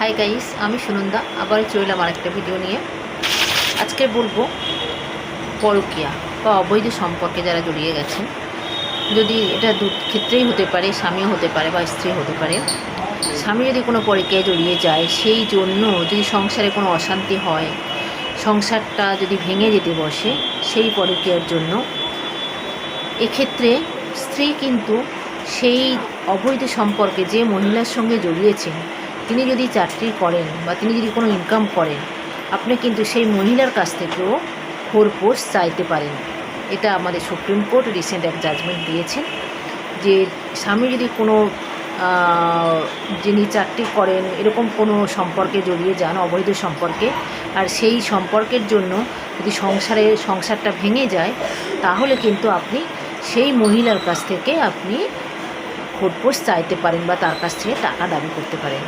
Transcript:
Hi guys, আমি সুনন্দা আবার চললাম আরেকটা ভিডিও নিয়ে। আজকে বলবো পরকীয়া বা অবৈধ সম্পর্কে যারা জড়িয়ে গেছেন। যদি এটা দু ক্ষেত্রেই হতে পারে, স্বামীও হতে পারে বা স্ত্রী হতে পারে। স্বামী যদি কোনো পরকীয়ায় জড়িয়ে যায়, সেই জন্য যদি সংসারে কোনো অশান্তি হয়, সংসারটা যদি ভেঙে যেতে বসে সেই পরকীয়ার জন্য, এক্ষেত্রে স্ত্রী কিন্তু সেই অবৈধ সম্পর্কে যে মহিলার সঙ্গে জড়িয়েছেন, তিনি যদি চাকরি করেন বা তিনি যদি কোনো ইনকাম করেন, আপনি কিন্তু সেই মহিলার কাছ থেকেও খোরপোশ চাইতে পারেন। এটা আমাদের সুপ্রিম কোর্ট রিসেন্ট এক জাজমেন্ট দিয়েছেন যে স্বামী যদি কোনো যিনি চাকরি করেন এরকম কোনো সম্পর্কে জড়িয়ে যান, অবৈধ সম্পর্কে, আর সেই সম্পর্কের জন্য যদি সংসারটা ভেঙে যায়, তাহলে কিন্তু আপনি সেই মহিলার কাছ থেকে আপনি খোরপোশ চাইতে পারেন বা তার কাছ থেকে টাকা দাবি করতে পারেন।